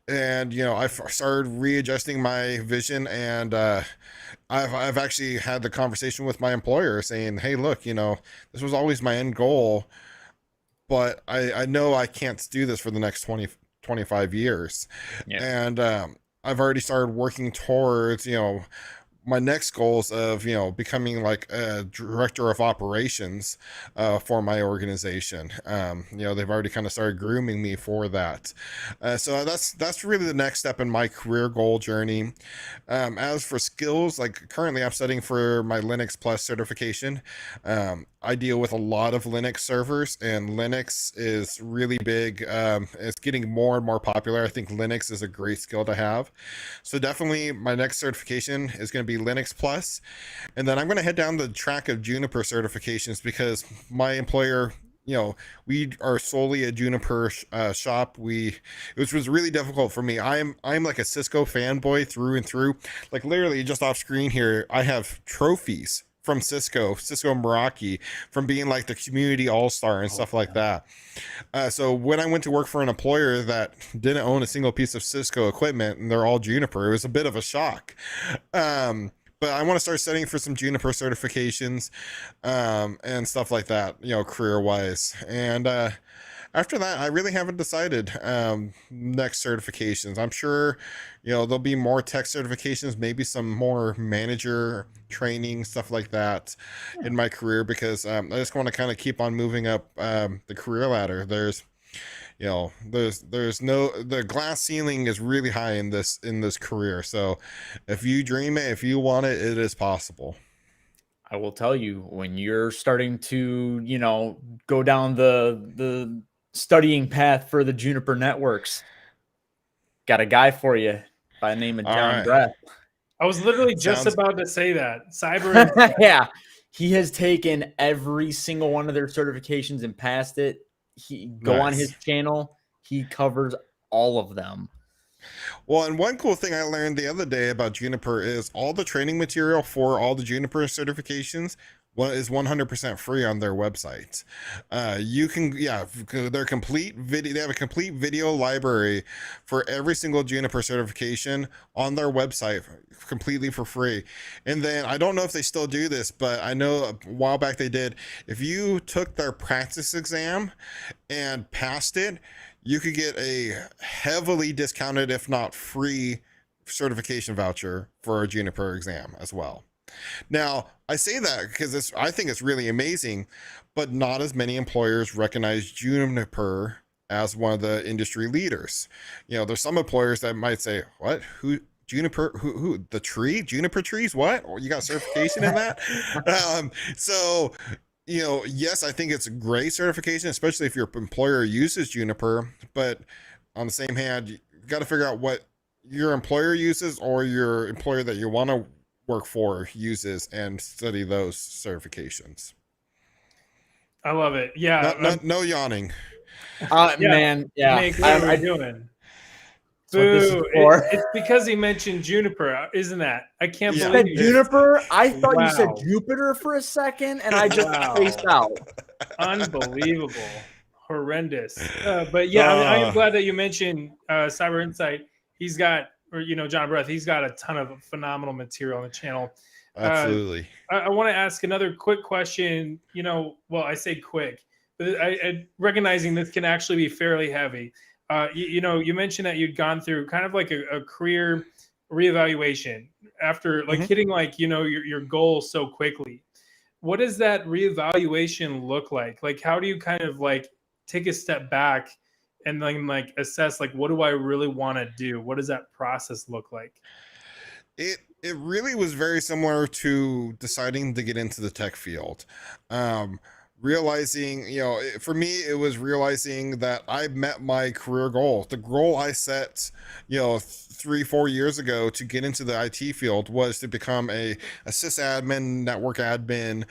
And you know, I started readjusting my vision, and I've actually had the conversation with my employer saying, hey, look, you know, this was always my end goal, but I know I can't do this for the next 20, 25 years. Yeah. And I've already started working towards, you know, my next goals of, you know, becoming like a director of operations for my organization. You know, they've already kind of started grooming me for that. So that's really the next step in my career goal journey. As for skills, like currently I'm studying for my Linux Plus certification. I deal with a lot of Linux servers, and Linux is really big. It's getting more and more popular. I think Linux is a great skill to have. So definitely my next certification is going to be Linux Plus. And then I'm going to head down the track of Juniper certifications because my employer, you know, we are solely a Juniper shop. Which was really difficult for me. I'm like a Cisco fanboy through and through. Like literally just off screen here, I have trophies from Cisco Meraki, from being like the community all-star and stuff like that. So when I went to work for an employer that didn't own a single piece of Cisco equipment and they're all Juniper, it was a bit of a shock. But I want to start studying for some Juniper certifications and stuff like that, you know, career-wise. And after that, I really haven't decided next certifications. I'm sure, you know, there'll be more tech certifications, maybe some more manager training, stuff like that in my career, because I just want to kind of keep on moving up the career ladder. There's, you know, the glass ceiling is really high in this career. So if you dream it, if you want it, it is possible. I will tell you, when you're starting to, you know, go down the studying path for the Juniper networks, got a guy for you by the name of John Breath. I was literally just about to say that. Cyber. Yeah. He has taken every single one of their certifications and passed it. Go on his channel. He covers all of them. Well, and one cool thing I learned the other day about Juniper is all the training material for all the Juniper certifications is 100% free on their website. You can, they're complete video. They have a complete video library for every single Juniper certification on their website, completely for free. And then I don't know if they still do this, but I know a while back they did. If you took their practice exam and passed it, you could get a heavily discounted, if not free, certification voucher for a Juniper exam as well. Now, I say that because I think it's really amazing, but not as many employers recognize Juniper as one of the industry leaders. You know, there's some employers that might say, what, who, Juniper, who, the tree, Juniper trees, what? Or you got certification in that? So, you know, yes, I think it's a great certification, especially if your employer uses Juniper, but on the same hand, you got to figure out what your employer uses or your employer that you want to work for uses and study those certifications. I love it. Yeah. No yawning. Man, yeah. Nick, what are we doing? Boo. It's because he mentioned Juniper, isn't that? I can't believe you. Juniper? I thought you said Jupiter for a second, and I just spaced out. Unbelievable. Horrendous. But yeah, I am glad that you mentioned Cyber Insight. He's got, or, you know, John Breath, he's got a ton of phenomenal material on the channel. Absolutely. I want to ask another quick question. You know, well, I say quick, but I recognizing this can actually be fairly heavy. You know, you mentioned that you'd gone through kind of like a career reevaluation after like hitting like, you know, your goal so quickly. What does that reevaluation look like? Like, how do you kind of like take a step back and then like assess like what do I really want to do? What does that process look like? It really was very similar to deciding to get into the tech field. Um, Realizing, for me, it was realizing that I met my career goal. The goal I set, 3-4 years ago to get into the IT field was to become a sysadmin, network admin,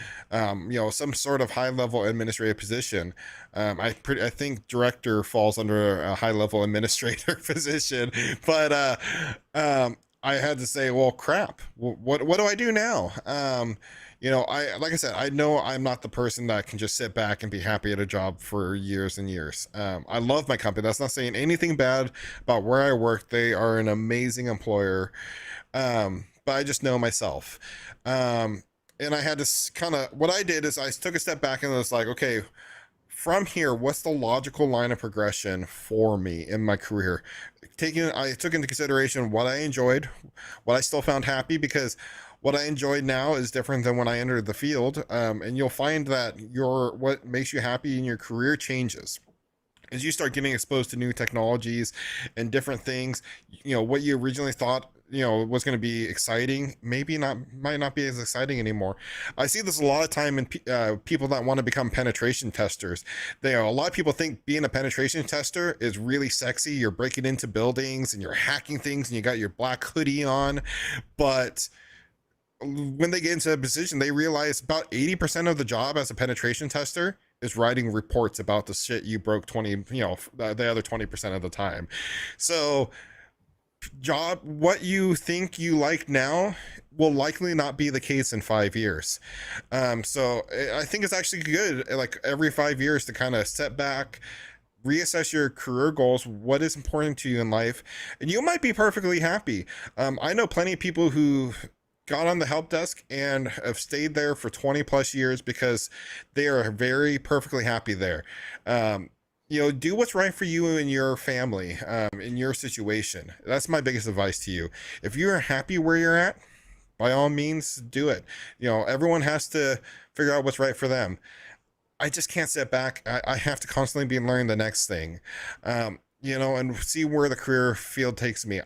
some sort of high level administrative position. I think director falls under a high level administrator position, but I had to say, well, crap. What do I do now? Like I said, I know I'm not the person that can just sit back and be happy at a job for years and years. I love my company. That's not saying anything bad about where I work. They are an amazing employer. But I just know myself. And I had to what I did is I took a step back and was like, okay, from here, what's the logical line of progression for me in my career? I took into consideration what I enjoyed, what I still found happy, because what I enjoy now is different than when I entered the field. And you'll find that what makes you happy in your career changes as you start getting exposed to new technologies and different things. What you originally thought was going to be exciting might not be as exciting anymore. I see this a lot of time in people that want to become penetration testers. A lot of people think being a penetration tester is really sexy. You're breaking into buildings and you're hacking things and you got your black hoodie on, but when they get into a position, they realize about 80% of the job as a penetration tester is writing reports about the shit you broke the other 20% of the time. So what you think you like now will likely not be the case in 5 years. So I think it's actually good, like every 5 years, to kind of step back, reassess your career goals, what is important to you in life, and you might be perfectly happy. I know plenty of people who got on the help desk and have stayed there for 20 plus years because they are very perfectly happy there. Do what's right for you and your family, in your situation. That's my biggest advice to you. If you're happy where you're at, by all means, do it. Everyone has to figure out what's right for them. I just can't sit back. I have to constantly be learning the next thing, and see where the career field takes me.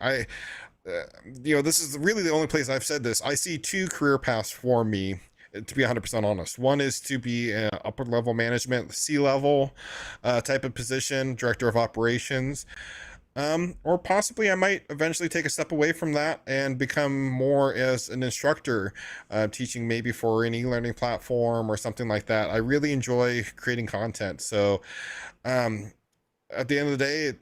This is really the only place I've said this. I see two career paths for me, to be 100% honest. One is to be an upper level management, C-level type of position, director of operations. Or possibly I might eventually take a step away from that and become more as an instructor, teaching maybe for an e-learning platform or something like that. I really enjoy creating content. So at the end of the day,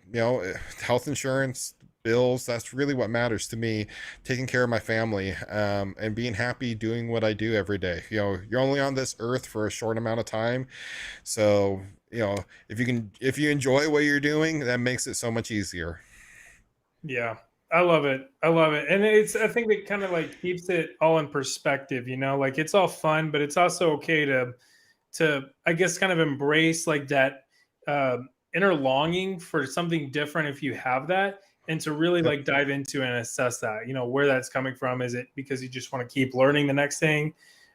health insurance, bills, that's really what matters to me. Taking care of my family, and being happy doing what I do every day. You're only on this earth for a short amount of time, so if you enjoy what you're doing, that makes it so much easier. Yeah, I love it. And I think it kind of like keeps it all in perspective, like it's all fun, but it's also okay to I guess kind of embrace like that inner longing for something different if you have that, and to really Yep. like dive into and assess that, where that's coming from. Is it because you just want to keep learning the next thing,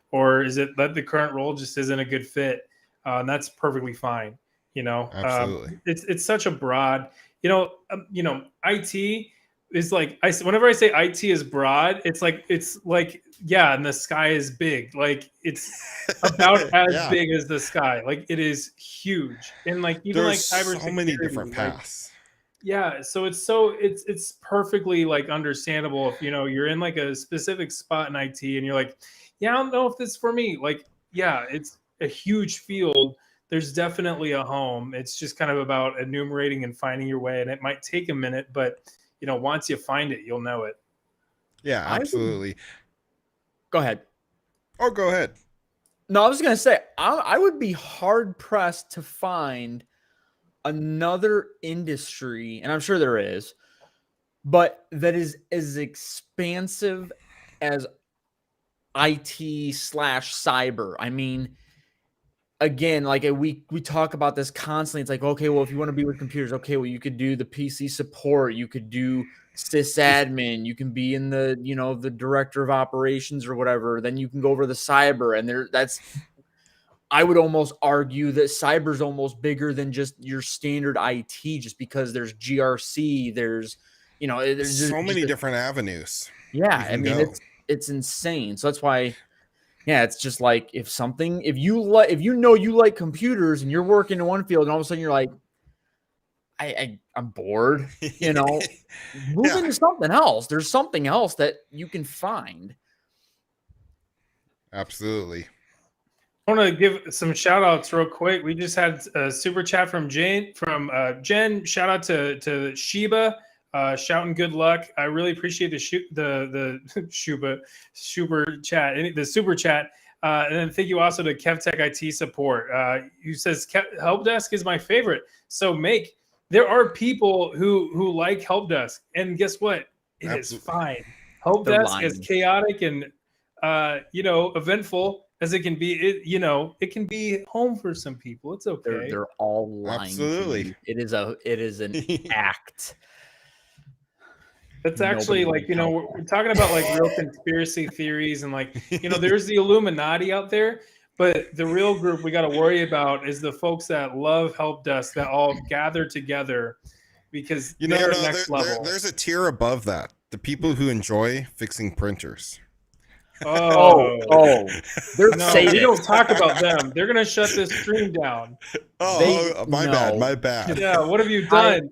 or is it that the current role just isn't a good fit? And that's perfectly fine. Absolutely. It's such a broad, IT is like, whenever I say IT is broad, it's like, yeah, and the sky is big. Like it's about as Yeah, big as the sky. Like it is huge. And like even like there's so many different cybersecurity, like paths. yeah, so it's perfectly like understandable if you're in like a specific spot in IT and you're like, yeah, I don't know if this is for me. Like, yeah, it's a huge field. There's definitely a home. It's just kind of about enumerating and finding your way, and it might take a minute, but once you find it, you'll know it. Yeah, I would absolutely. go ahead. Oh, go ahead. No, I was gonna say I would be hard pressed to find another industry, and I'm sure there is, but that is as expansive as IT/cyber. I mean, again, like we talk about this constantly. It's like, okay, well, if you want to be with computers, okay, well, you could do the PC support, you could do sysadmin, you can be in the the director of operations or whatever. Then you can go over the cyber, and that's I would almost argue that cyber's almost bigger than just your standard IT, just because there's GRC, there's there's So just many different avenues. yeah. You I can mean, go. it's insane. So that's why, yeah, it's just like if you like computers and you're working in one field and all of a sudden you're like, I'm bored, move Yeah. into something else. There's something else that you can find. Absolutely. I want to give some shout outs real quick. We just had a super chat from Jen. Shout out to Sheba, shouting good luck. I really appreciate the Shuba super chat, the super chat. And then thank you also to KevTech IT support. Who says help desk is my favorite. So there are people who like help desk, and guess what? It is fine. Help desk is chaotic and eventful as it can be. It can be home for some people. It's okay. They're all lying. Absolutely. It is an act. That's actually we're talking about like real conspiracy theories and there's the Illuminati out there, but the real group we got to worry about is the folks that love help desk that all gather together because they're next level. There's a tier above that. The people who enjoy fixing printers. Oh, we don't talk about them. They're gonna shut this stream down. My bad. Yeah, what have you done?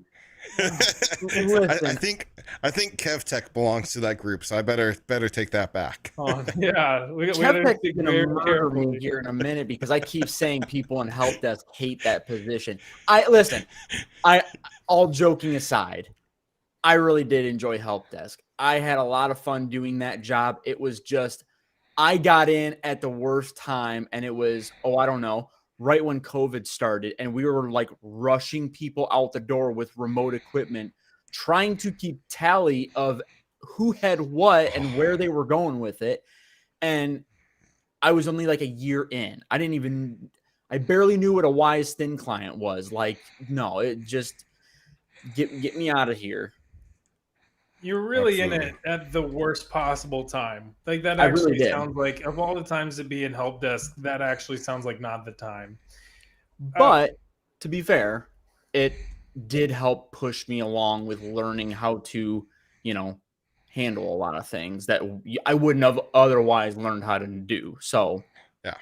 I think KevTech belongs to that group, so I better take that back. Oh, yeah, KevTech is gonna murder me here in a minute because I keep saying people in help desk hate that position. All joking aside, I really did enjoy help desk. I had a lot of fun doing that job. It was just, I got in at the worst time, and it was, I don't know, right when COVID started, and we were like rushing people out the door with remote equipment, trying to keep tally of who had what and where they were going with it. And I was only like a year in. I barely knew what a Wise Thin client was. Like, no, it just get me out of here. You're really in it at the worst possible time. Like that actually sounds like, of all the times to be in help desk, that actually sounds like not the time. But to be fair, it did help push me along with learning how to, handle a lot of things that I wouldn't have otherwise learned how to do. So, yeah.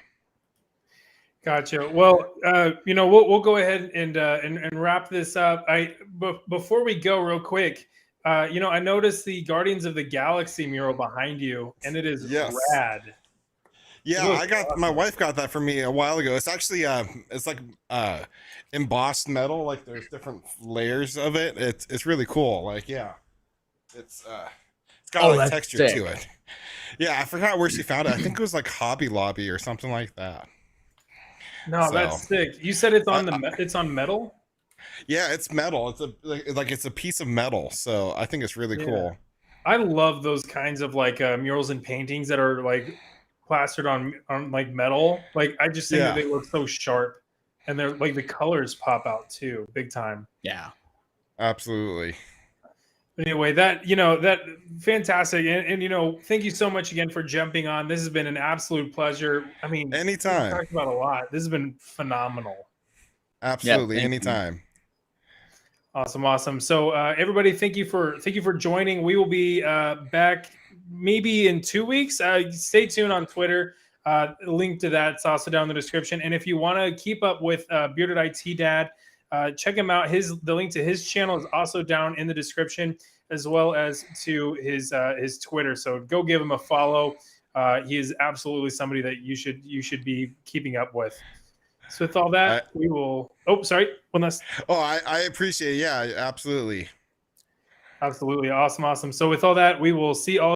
Gotcha. Well, we'll go ahead and wrap this up. Before we go, real quick, I noticed the Guardians of the Galaxy mural behind you, and it is rad. Yeah, my wife got that for me a while ago. It's actually it's like embossed metal. Like there's different layers of it. It's really cool. Like it's got texture to it. Yeah, I forgot where she found it. I think it was like Hobby Lobby or something like that. No, that's sick. You said it's on it's on metal? Yeah, it's metal. It's a piece of metal. So I think it's really cool. I love those kinds of murals and paintings that are like plastered on like metal. Like I just think that they look so sharp, and they're like the colors pop out too, big time. Yeah, absolutely. Anyway, that fantastic, and thank you so much again for jumping on. This has been an absolute pleasure. I mean, anytime. We talked about a lot. This has been phenomenal. Absolutely, anytime. Awesome. So everybody, thank you for joining. We will be back maybe in 2 weeks. Stay tuned on Twitter. Link to that's also down in the description. And if you want to keep up with Bearded IT Dad, check him out. The link to his channel is also down in the description, as well as to his Twitter. So go give him a follow. He is absolutely somebody that you should be keeping up with. So with all that, we will. Oh, sorry. One last. Oh, I appreciate it. Yeah, absolutely. Absolutely. Awesome. So with all that, we will see all